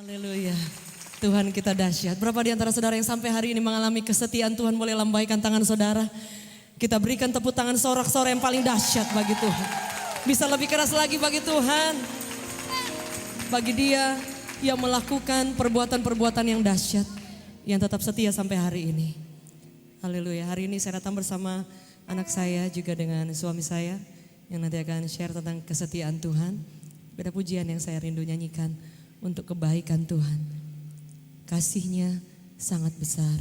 Haleluya. Tuhan kita dahsyat. Berapa di antara saudara yang sampai hari ini mengalami kesetiaan Tuhan, boleh lambaikan tangan saudara. Kita berikan tepuk tangan sorak-sorai yang paling dahsyat bagi Tuhan. Bisa lebih keras lagi bagi Tuhan. Bagi Dia yang melakukan perbuatan-perbuatan yang dahsyat, yang tetap setia sampai hari ini. Haleluya. Hari ini saya datang bersama anak saya juga dengan suami saya yang nanti akan share tentang kesetiaan Tuhan. Beda pujian yang saya rindu nyanyikan untuk kebaikan Tuhan. Kasih-Nya sangat besar,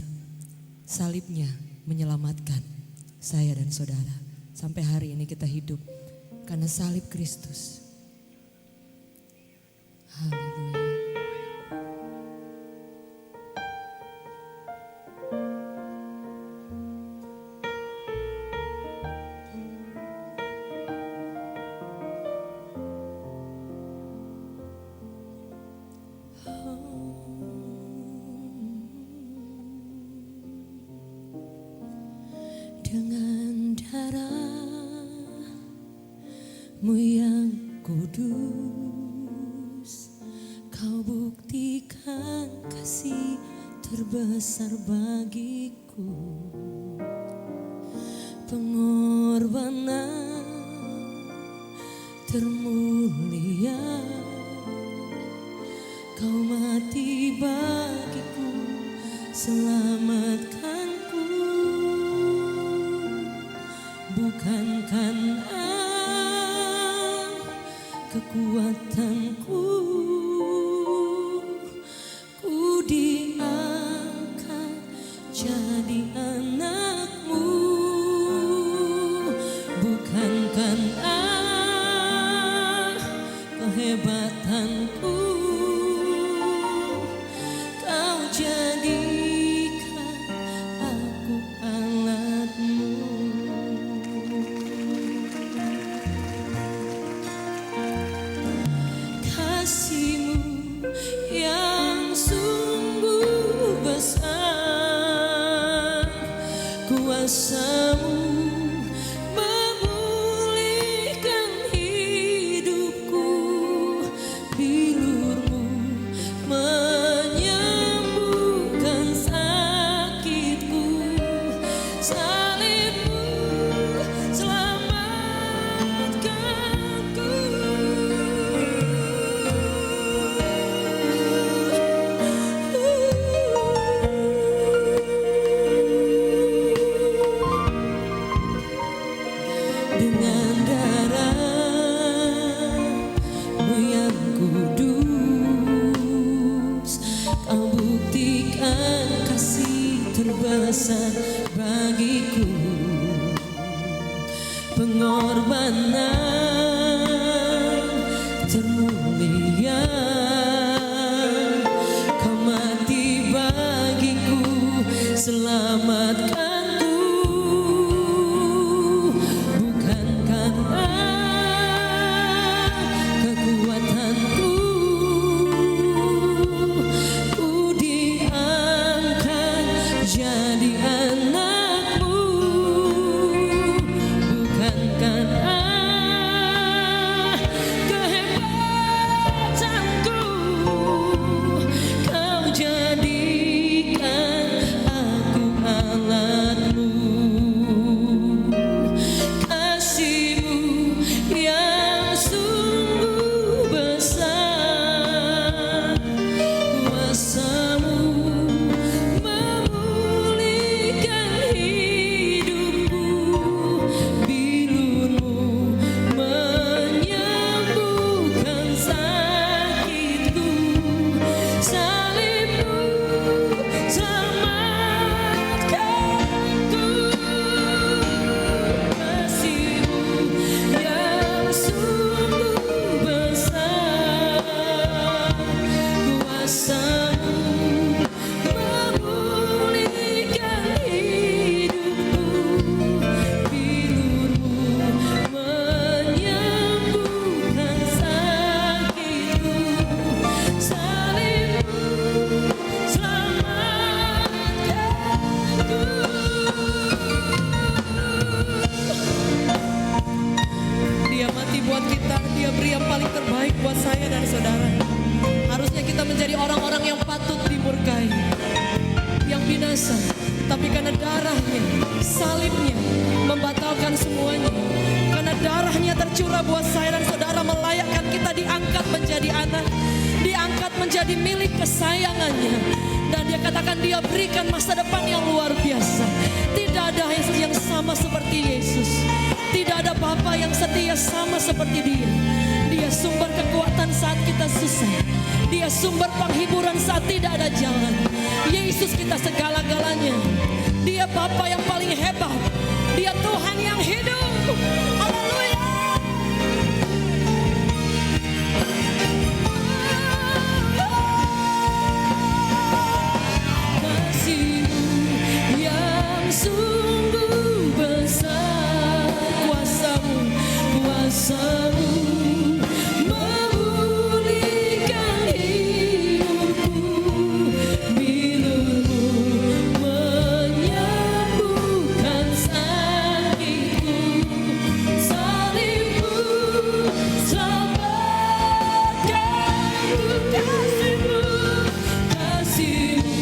salib-Nya menyelamatkan saya dan saudara. Sampai hari ini kita hidup karena salib Kristus. Haleluya. Dengan darah-Mu yang kudus, Kau buktikan kasih terbesar bagiku. Pengorbanan termulia, Kau mati bagiku, selamatkanku. Bukan karena kekuatanku, ku diangkat jadi anak-Mu. Bukan karena kehebatanku, Kau jadikan aku alat-Mu. Kasih-Mu yang sungguh besar, kuasa-Mu memulihkan hidupku, bilur-Mu menyembuhkan sakitku, salib-Mu selamatkanku. Dengan darah-Mu yang kudus, Kau buktikan kasih terbesar bagiku. Pengorbanan termulia, Kau mati bagiku, selamatkanku. Bukan karena kekuatanku, ku diangkat jadi anak-Mu. Bukan karena besar. Tapi karena darahnya, salibnya membatalkan semuanya. Karena darahnya tercurah buat saya dan saudara, melayakkan kita diangkat menjadi anak, diangkat menjadi milik kesayangannya. Dan dia katakan dia berikan masa depan yang luar biasa. Tidak ada yang sama seperti Yesus. Tidak ada Bapa yang setia sama seperti dia. Dia sumber kekuatan saat kita susah. Dia sumber penghiburan saat tidak ada jalan. Yesus kita segala-galanya. Dia Bapa yang paling hebat. Dia Tuhan yang hidup. Haleluya. Sungguh besar kuasamu memulihkan hidupku, bilurmu menyembuhkan sakitku, salibmu selamatkanku, kasihmu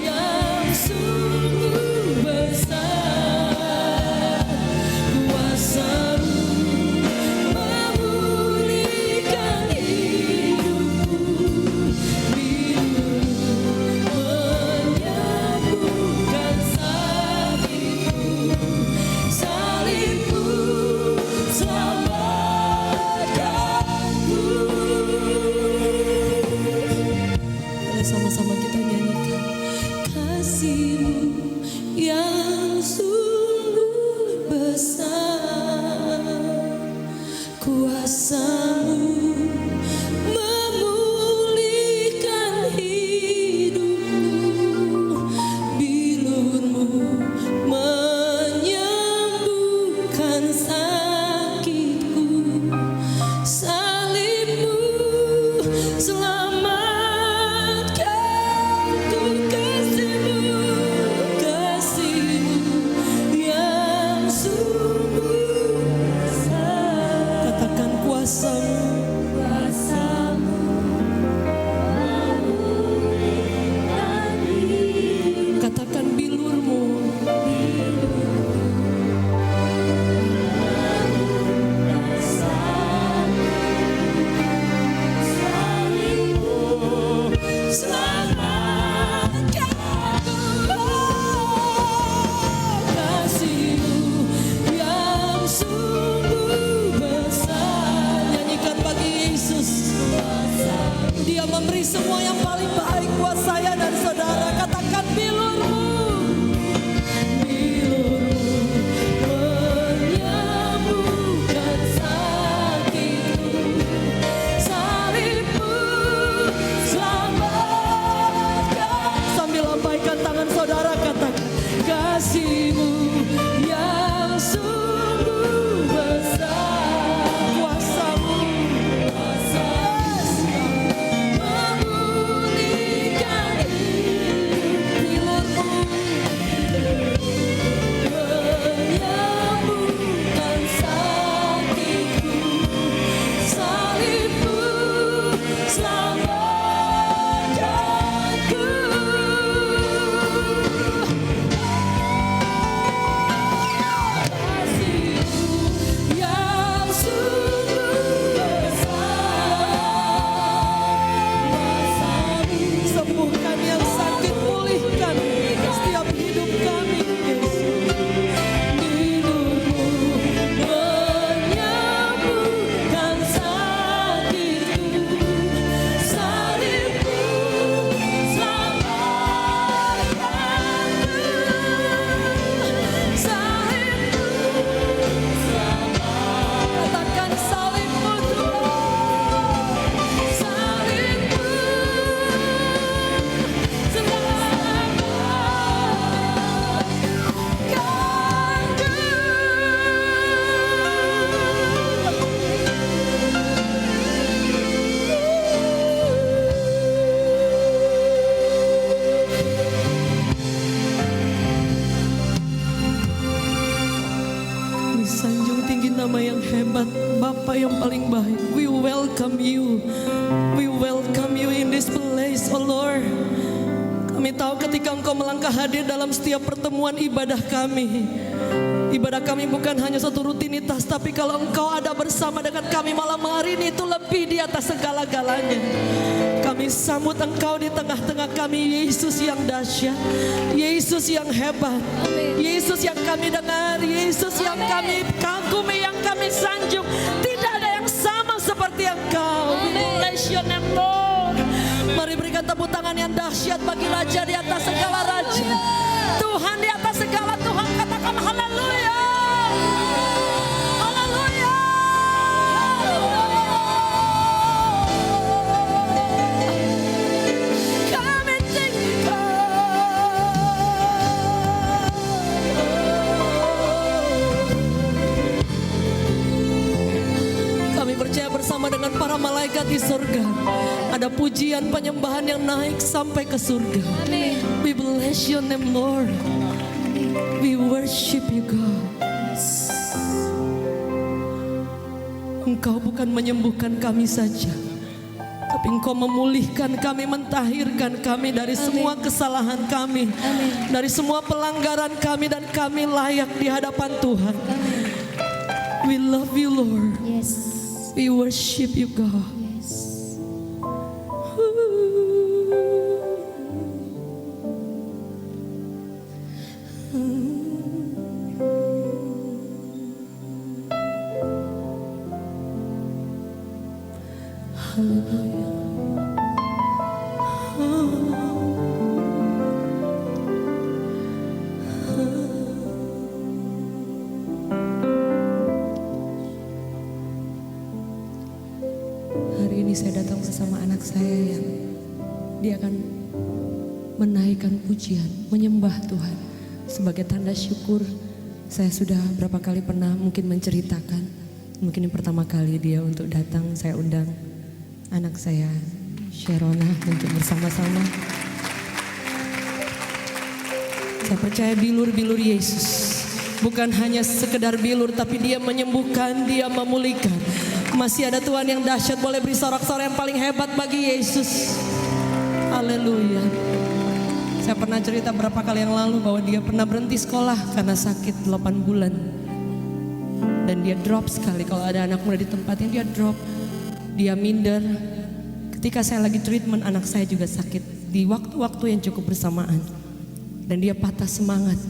yang sungguh besar, kuasamu memulihkan hidupku, bilurmu menyembuhkan sakitku, salibmu selamatkanku. Mari sama-sama kita nyanyikan. Kasihmu yang sungguh besar, kuasamu memulihkan hidupku, bilurmu menyembuhkan sakitku, salibmu selamatkanku, kasihmu yang sungguh besar. Katakan kuasamu memulihkan hidupku. Katakan bilurmu memberi semua yang paling baik buat saya dan saudara. Katakan bilurmu menyembuhkan sakitku, salibmu selamatkan. Sambil lambaikan tangan saudara, katakan kasihmu yang sungguh besar, kuasamu nama yang hebat, Bapa yang paling baik. We welcome you. We welcome you in this place, oh Lord. Kami tahu ketika Engkau melangkah hadir dalam setiap pertemuan ibadah kami. Ibadah kami bukan hanya satu rutinitas, tapi kalau Engkau ada bersama dengan kami malam hari ini, itu lebih di atas segala-galanya. Kami sambut Engkau di tengah-tengah kami, Yesus yang dahsyat, Yesus yang hebat, Yesus yang kami dengar, Yesus yang kami kagumi, yang kami sanjung. Tidak ada yang sama seperti Engkau. We bless your name, Lord. Mari berikan tepuk tangan yang dahsyat bagi Raja di atas segala raja, Tuhan di atas segala Tuhan. Katakan haleluya. Bersama dengan para malaikat di surga, ada pujian penyembahan yang naik sampai ke surga. Amen. We bless your name, Lord. We worship you, God. Engkau bukan menyembuhkan kami saja, tapi Engkau memulihkan kami, mentahirkan kami dari semua kesalahan kami, dari semua pelanggaran kami, dan kami layak di hadapan Tuhan. We love you, Lord. Yes. We worship you, God. Yes. Hallelujah. Saya datang bersama anak saya yang dia akan menaikkan pujian, menyembah Tuhan sebagai tanda syukur. Saya sudah berapa kali pernah mungkin menceritakan, mungkin ini pertama kali dia untuk datang. Saya undang anak saya Sherona untuk bersama-sama. Saya percaya bilur-bilur Yesus bukan hanya sekedar bilur, tapi dia menyembuhkan, dia memulihkan. Masih ada Tuhan yang dahsyat. Boleh beri sorak-sorai yang paling hebat bagi Yesus. Haleluya. Saya pernah cerita berapa kali yang lalu bahwa dia pernah berhenti sekolah karena sakit 8 bulan. Dan dia drop sekali. Kalau ada anak muda di tempatnya, dia drop. Dia minder. Ketika saya lagi treatment, anak saya juga sakit di waktu-waktu yang cukup bersamaan. Dan dia patah semangat.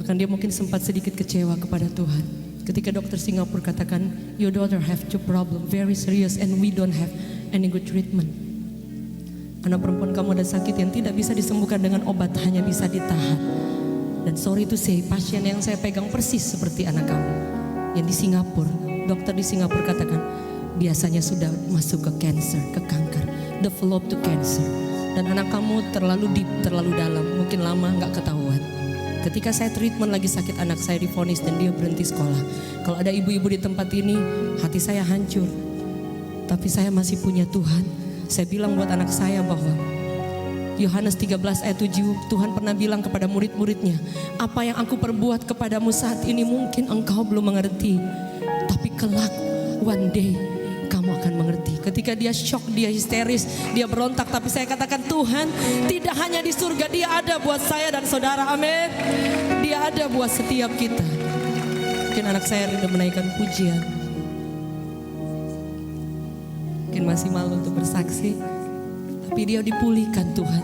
Bahkan dia mungkin sempat sedikit kecewa kepada Tuhan. Ketika dokter Singapura katakan, your daughter have two problem, very serious, and we don't have any good treatment. Anak perempuan kamu ada sakit yang tidak bisa disembuhkan dengan obat, hanya bisa ditahan. Dan sorry to say, pasien yang saya pegang persis seperti anak kamu yang di Singapura. Dokter di Singapura katakan, biasanya sudah masuk ke cancer, ke kanker, develop to cancer. Dan anak kamu terlalu deep, terlalu dalam, mungkin lama nggak ketahuan. Ketika saya treatment lagi sakit, anak saya divonis dan dia berhenti sekolah. Kalau ada ibu-ibu di tempat ini, hati saya hancur. Tapi saya masih punya Tuhan. Saya bilang buat anak saya bahwa Yohanes 13 ayat 7, Tuhan pernah bilang kepada murid-muridnya, apa yang aku perbuat kepadamu saat ini mungkin engkau belum mengerti, tapi kelak one day kamu akan mengerti. Ketika dia shock, dia histeris, dia berontak, tapi saya katakan Tuhan tidak hanya di surga, dia ada buat saya dan saudara, amin. Dia ada buat setiap kita. Mungkin anak saya rindu menaikkan pujian, mungkin masih malu untuk bersaksi, tapi dia dipulihkan Tuhan,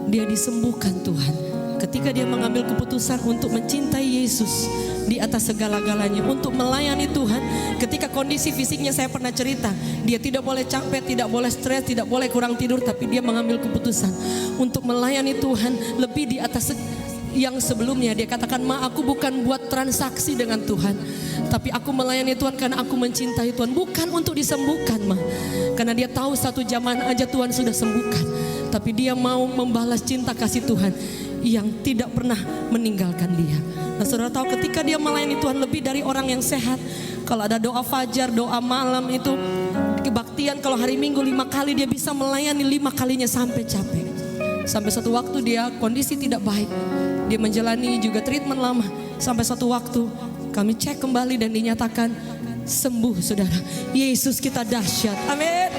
dia disembuhkan Tuhan. Ketika dia mengambil keputusan untuk mencintai Yesus di atas segala-galanya, untuk melayani Tuhan. Ketika kondisi fisiknya saya pernah cerita, dia tidak boleh capek, tidak boleh stres, tidak boleh kurang tidur, tapi dia mengambil keputusan untuk melayani Tuhan lebih di atas yang sebelumnya. Dia katakan, ma, aku bukan buat transaksi dengan Tuhan, tapi aku melayani Tuhan karena aku mencintai Tuhan, bukan untuk disembuhkan, ma. Karena dia tahu satu zaman aja Tuhan sudah sembuhkan, tapi dia mau membalas cinta kasih Tuhan yang tidak pernah meninggalkan dia. Nah, saudara tahu ketika dia melayani Tuhan lebih dari orang yang sehat. Kalau ada doa fajar, doa malam itu kebaktian, kalau hari Minggu 5 kali dia bisa melayani 5 kalinya sampai capek. Sampai suatu waktu dia kondisi tidak baik, dia menjalani juga treatment lama. Sampai suatu waktu kami cek kembali dan dinyatakan sembuh, saudara. Yesus kita dahsyat, amin.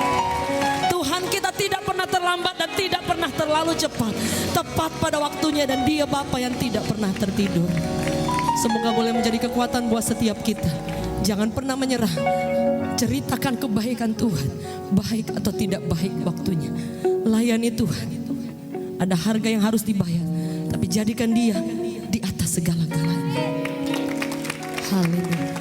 Tuhan kita tidak pernah terlambat dan tidak pernah terlambat. selalu cepat, tepat pada waktunya, dan Dia Bapa yang tidak pernah tertidur. Semoga boleh menjadi kekuatan buat setiap kita. Jangan pernah menyerah. Ceritakan kebaikan Tuhan, baik atau tidak baik waktunya. Layani Tuhan. Ada harga yang harus dibayar, tapi jadikan Dia di atas segala-galanya. Haleluya.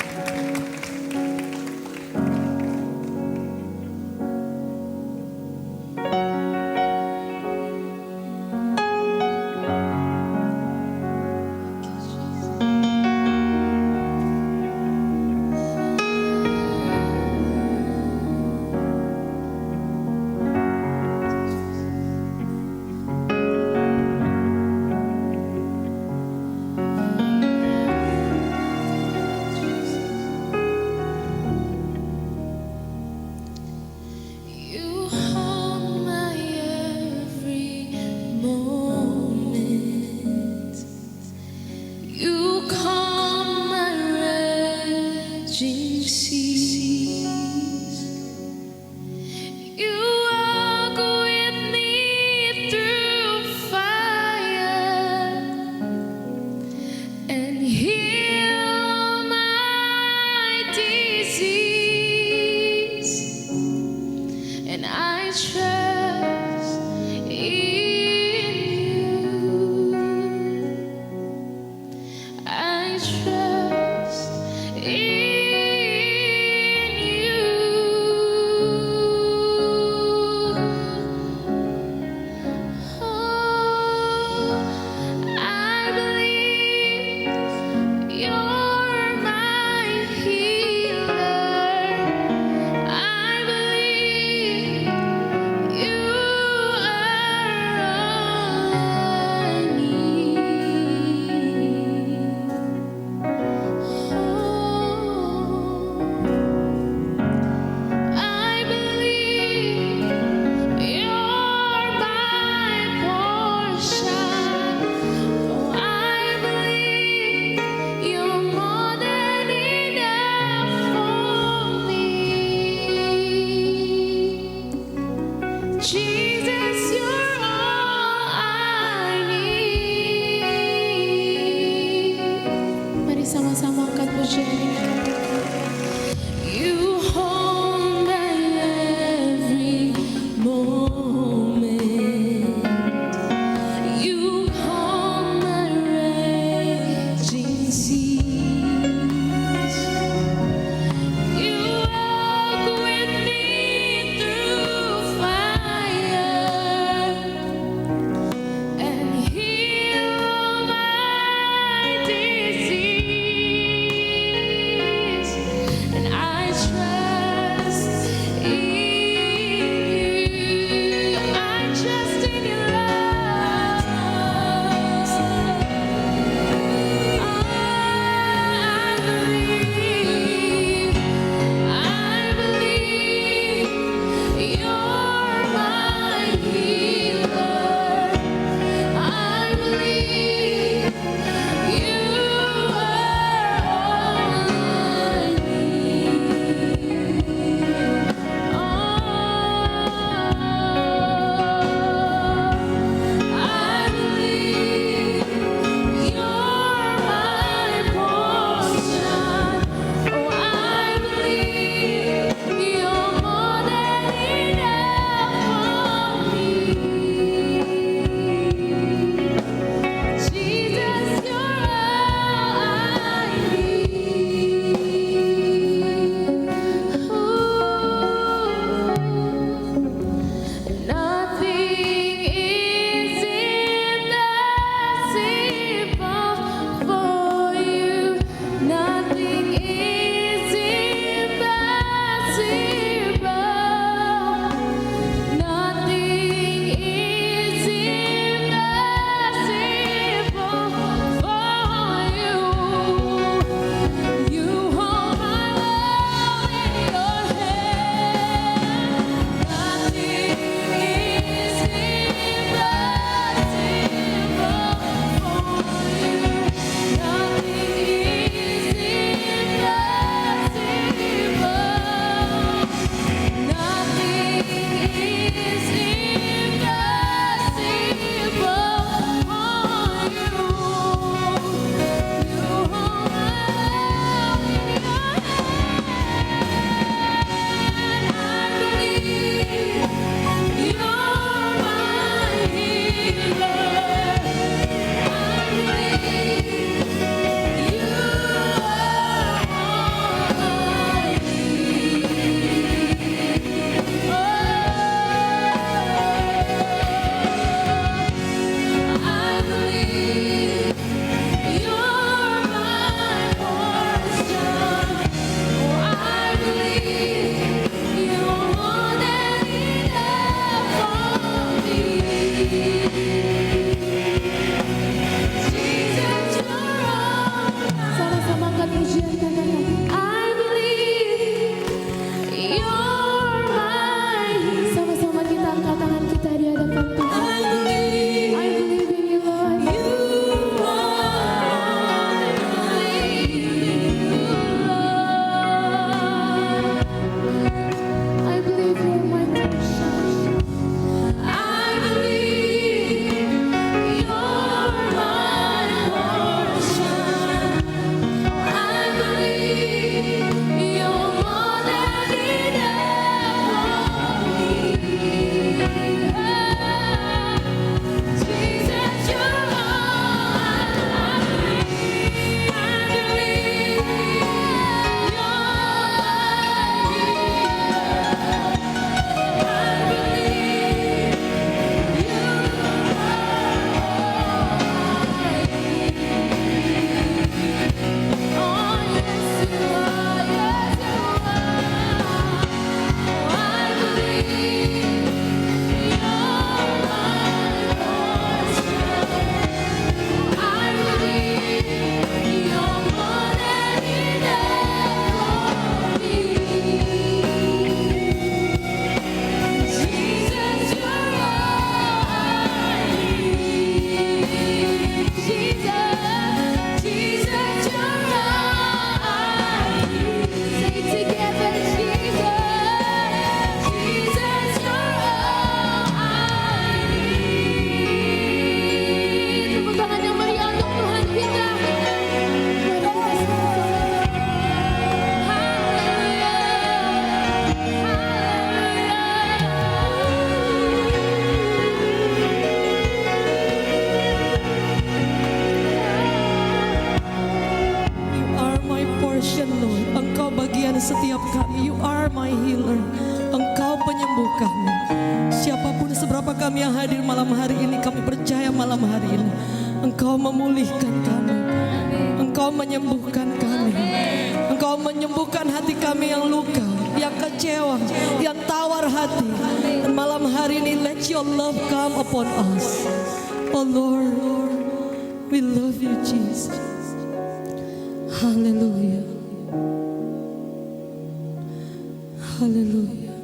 heal setiap kami. You are my healer. Engkau penyembuh kami. Siapapun seberapa kami yang hadir malam hari ini, kami percaya malam hari ini Engkau memulihkan kami. Engkau menyembuhkan kami. Engkau menyembuhkan hati kami yang luka, yang kecewa, yang tawar hati. Dan malam hari ini let your love come upon us. Oh Lord, we love you Jesus. Hallelujah. Hallelujah.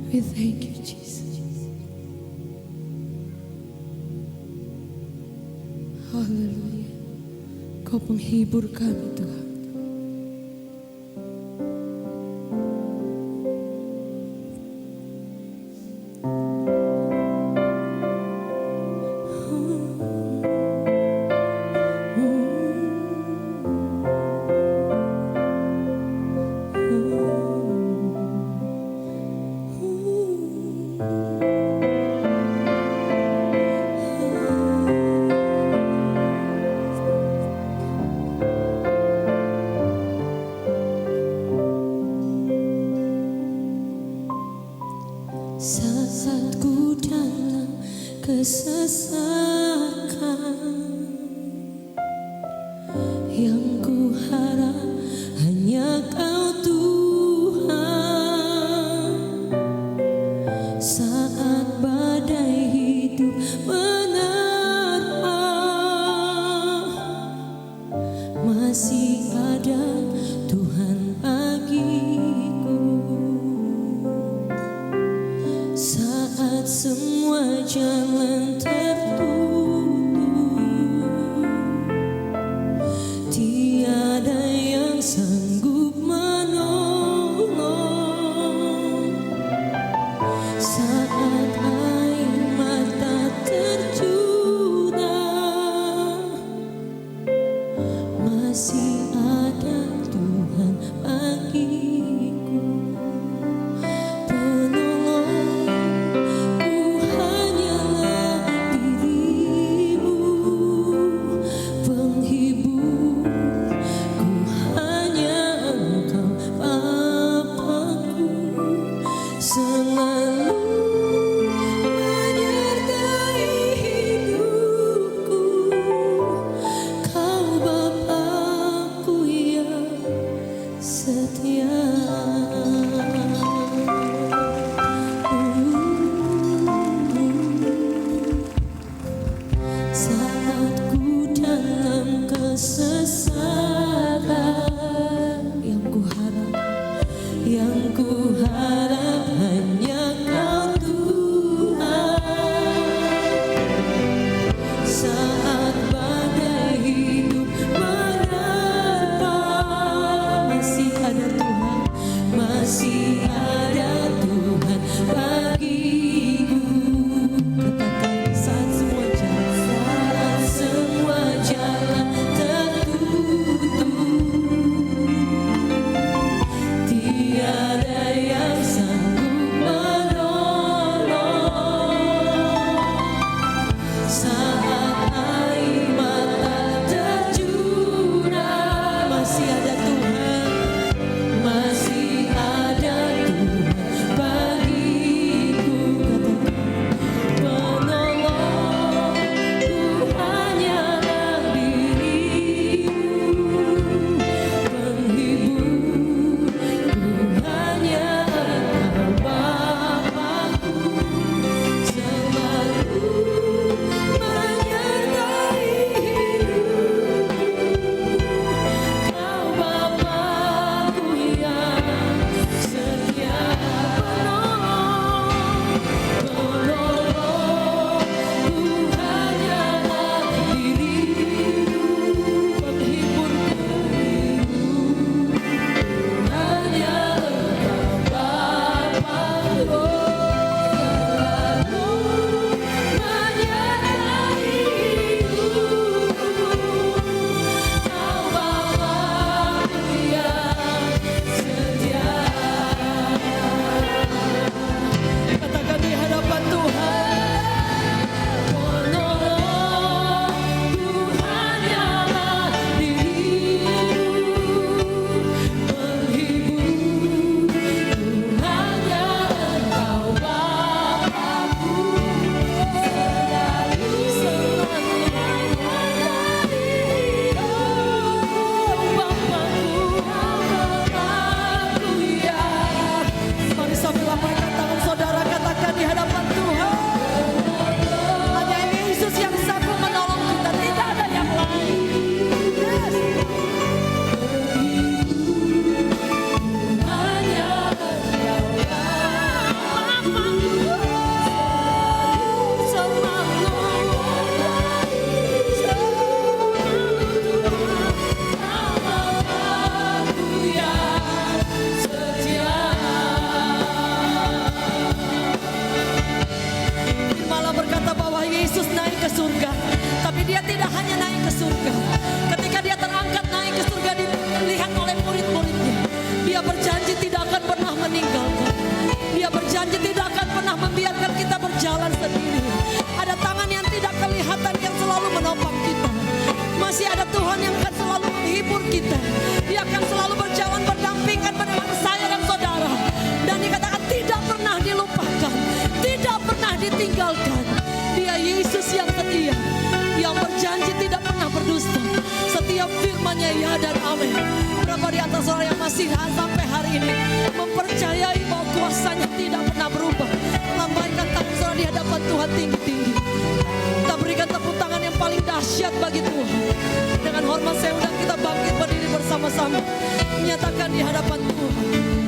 We thank you Jesus. Hallelujah. Kau penghibur kami Tuhan. Saat ku dalam kesesakan, yang ku harap hanya Kau Tuhan. Saat badai hidup menerpa, masih ada Tuhan bagiku. Saat semua jalan tertutup, tiada yang sanggup menolong. Saat air mata tercurah, masih ada Tuhan bagiku. Selalu menyertai hidupku, Kau Bapakku yang setia. Saat ku dalam kesesakan, yang ku harap hanya Kau masih ada Tuhan yang akan selalu menghibur kita. Dia akan selalu berjalan berdampingan bersama saya dan saudara. Dan dikatakan tidak pernah dilupakan, tidak pernah ditinggalkan. Dia Yesus yang setia, yang berjanji tidak pernah berdusta. Setiap firman-Nya ya dan amin. Berapa di atas saudara yang masih sampai hari ini mempercayai bahwa kuasa-Nya tidak pernah berubah. Lambaikan tangan saudara di hadapan Tuhan tinggi-tinggi. Kita berikan tepuk tangan yang paling dahsyat bagi Tuhan. Dengan hormat saya undang kita bangkit berdiri bersama-sama, menyatakan di hadapan Tuhan.